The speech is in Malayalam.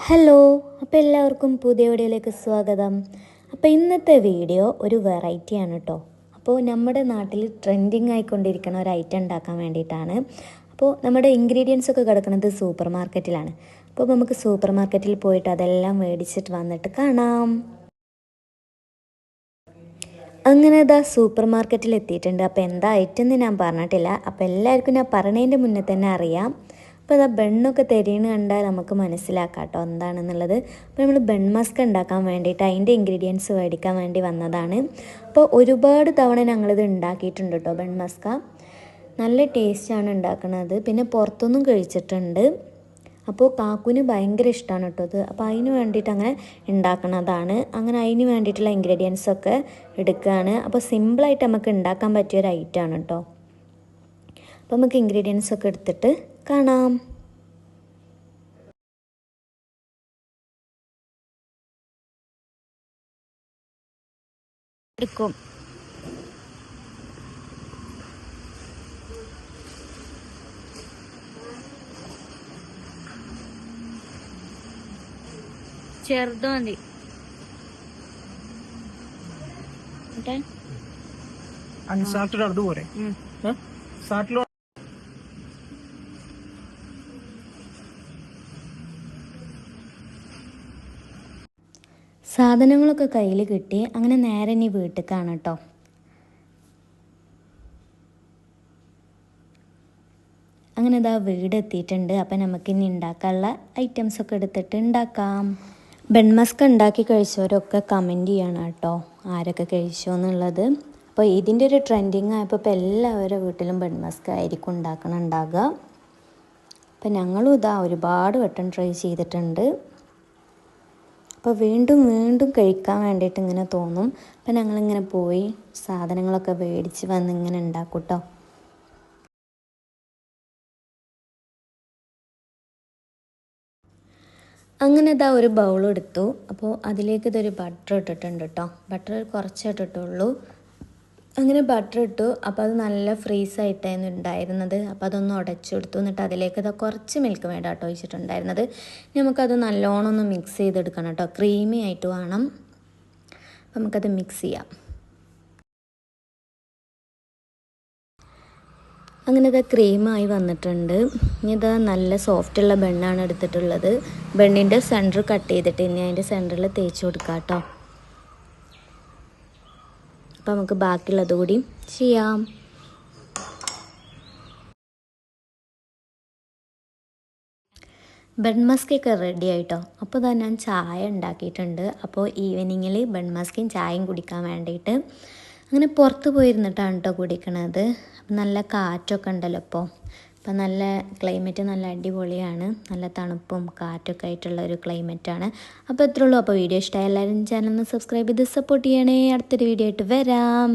ഹലോ, അപ്പോൾ എല്ലാവർക്കും പുതിയ വീഡിയോയിലേക്ക് സ്വാഗതം. അപ്പോൾ ഇന്നത്തെ വീഡിയോ ഒരു വെറൈറ്റിയാണ് കേട്ടോ. അപ്പോൾ നമ്മുടെ നാട്ടിൽ ട്രെൻഡിങ് ആയിക്കൊണ്ടിരിക്കുന്ന ഒരു ഐറ്റം ഉണ്ടാക്കാൻ വേണ്ടിയിട്ടാണ്. അപ്പോൾ നമ്മുടെ ഇൻഗ്രീഡിയൻസ് ഒക്കെ കിടക്കുന്നത് സൂപ്പർ മാർക്കറ്റിലാണ്. അപ്പോൾ നമുക്ക് സൂപ്പർ മാർക്കറ്റിൽ പോയിട്ട് അതെല്ലാം മേടിച്ചിട്ട് വന്നിട്ട് കാണാം. അങ്ങനെ ഇതാ സൂപ്പർ മാർക്കറ്റിൽ എത്തിയിട്ടുണ്ട്. അപ്പോൾ എന്താ ഐറ്റം എന്ന് ഞാൻ പറഞ്ഞിട്ടില്ല. അപ്പോൾ എല്ലാവർക്കും ഞാൻ പറഞ്ഞതിൻ്റെ മുന്നേ തന്നെ അറിയാം. അപ്പോൾ അതാ ബണ്ണൊക്കെ തെരിയണ് കണ്ടാൽ നമുക്ക് മനസ്സിലാക്കാം കേട്ടോ എന്താണെന്നുള്ളത്. അപ്പോൾ നമ്മൾ ബൺ മസ്ക് ഉണ്ടാക്കാൻ വേണ്ടിയിട്ട് അതിൻ്റെ ഇൻഗ്രീഡിയൻസ് മേടിക്കാൻ വേണ്ടി വന്നതാണ്. അപ്പോൾ ഒരുപാട് തവണ ഞങ്ങളിത് ഉണ്ടാക്കിയിട്ടുണ്ട് കേട്ടോ. ബൺ മസ്ക നല്ല ടേസ്റ്റാണ് ഉണ്ടാക്കുന്നത്. പിന്നെ പുറത്തൊന്നും കഴിച്ചിട്ടുണ്ട്. അപ്പോൾ കാക്കുവിന് ഭയങ്കര ഇഷ്ടമാണ് കേട്ടോ ഇത്. അപ്പോൾ അതിന് വേണ്ടിയിട്ട് അങ്ങനെ ഉണ്ടാക്കുന്നതാണ്. അങ്ങനെ അതിന് വേണ്ടിയിട്ടുള്ള ഇൻഗ്രീഡിയൻസൊക്കെ എടുക്കുകയാണ്. അപ്പോൾ സിമ്പിളായിട്ട് നമുക്ക് ഉണ്ടാക്കാൻ പറ്റിയൊരു ഐറ്റമാണ് കേട്ടോ. അപ്പോൾ നമുക്ക് ഇൻഗ്രീഡിയൻസൊക്കെ എടുത്തിട്ട് കാണാം. എടുക്കും ചെറുതോ മതി. അൺസാൾട്ടഡ് അതുപോലെ സാട്ടിലോ സാധനങ്ങളൊക്കെ കയ്യിൽ കിട്ടി. അങ്ങനെ നേരെ ഇനി വീട്ടിലേക്കാണ് കേട്ടോ. അങ്ങനെ ഇതാ വീട് എത്തിയിട്ടുണ്ട്. അപ്പം നമുക്കിനി ഉണ്ടാക്കാനുള്ള ഐറ്റംസൊക്കെ എടുത്തിട്ട് ഉണ്ടാക്കാം. ബൺ മസ്ക് ഉണ്ടാക്കി കഴിച്ചവരൊക്കെ കമൻറ്റ് ചെയ്യണം കേട്ടോ ആരൊക്കെ കഴിച്ചോ എന്നുള്ളത്. അപ്പോൾ ഇതിൻ്റെ ഒരു ട്രെൻഡിങ് ആയപ്പോൾ ഇപ്പോൾ എല്ലാവരുടെ വീട്ടിലും ബൺ മസ്ക് ആയിരിക്കും ഉണ്ടാകുക. അപ്പം ഞങ്ങളും ഇതാ ഒരുപാട് വട്ടം ട്രൈ ചെയ്തിട്ടുണ്ട്. അപ്പോൾ വീണ്ടും വീണ്ടും കഴിക്കാൻ വേണ്ടിയിട്ട് ഇങ്ങനെ തോന്നും. അപ്പം ഞങ്ങളിങ്ങനെ പോയി സാധനങ്ങളൊക്കെ മേടിച്ച് വന്ന് ഇങ്ങനെ ഉണ്ടാക്കും കേട്ടോ. അങ്ങനെ ഇതാ ഒരു ബൗൾ എടുത്തു. അപ്പോൾ അതിലേക്ക് ഇതൊരു ബട്ടർ ഇട്ടിട്ടുണ്ട് കേട്ടോ. ബട്ടർ കുറച്ചേ ഇട്ടിട്ടുള്ളൂ. അങ്ങനെ ബട്ടർ ഇട്ടു. അപ്പോൾ അത് നല്ല ഫ്രീസായിട്ടായിരുന്നു ഉണ്ടായിരുന്നത്. അപ്പോൾ അതൊന്ന് ഉടച്ചെടുത്തു. എന്നിട്ട് അതിലേക്ക് ഇതാ കുറച്ച് മിൽക്ക് മേഡ് കേട്ടോ ഒഴിച്ചിട്ടുണ്ടായിരുന്നത്. നമുക്കത് നല്ലോണം ഒന്ന് മിക്സ് ചെയ്തെടുക്കണം കേട്ടോ. ക്രീമി ആയിട്ട് വേണം. അപ്പോൾ നമുക്കത് മിക്സ് ചെയ്യാം. അങ്ങനെ ഇത് ക്രീമായി വന്നിട്ടുണ്ട്. ഇനി ഇത് നല്ല സോഫ്റ്റുള്ള ബണ്ണാണ് എടുത്തിട്ടുള്ളത്. ബണ്ണിൻ്റെ സെൻറ്റർ കട്ട് ചെയ്തിട്ട് ഇനി അതിൻ്റെ സെൻറ്ററിൽ തേച്ച് കൊടുക്കാം കേട്ടോ. അപ്പോൾ നമുക്ക് ബാക്കിയുള്ളത് കൂടി ചെയ്യാം. ബൺ മസ്കൊക്കെ റെഡി ആയിട്ടോ. അപ്പോൾ ഇതാ ഞാൻ ചായ ഉണ്ടാക്കിയിട്ടുണ്ട്. അപ്പോൾ ഈവനിങ്ങിൽ ബൺ മസ്കും ചായയും കുടിക്കാൻ വേണ്ടിയിട്ട് അങ്ങനെ പുറത്ത് പോയിരുന്നിട്ടാണ് കേട്ടോ കുടിക്കണത്. അപ്പം നല്ല കാറ്റൊക്കെ ഉണ്ടല്ലോ ഇപ്പോൾ. അപ്പം നല്ല ക്ലൈമറ്റ് നല്ല അടിപൊളിയാണ്. നല്ല തണുപ്പും കാറ്റൊക്കെ ആയിട്ടുള്ള ഒരു ക്ലൈമറ്റാണ്. അപ്പോൾ ഇത്രയുള്ളൂ. അപ്പോൾ വീഡിയോ ഇഷ്ടമായ എല്ലാവരും ചാനൽ ഒന്ന് സബ്സ്ക്രൈബ് ചെയ്ത് സപ്പോർട്ട് ചെയ്യണേ. അടുത്തൊരു വീഡിയോ ആയിട്ട് വരാം.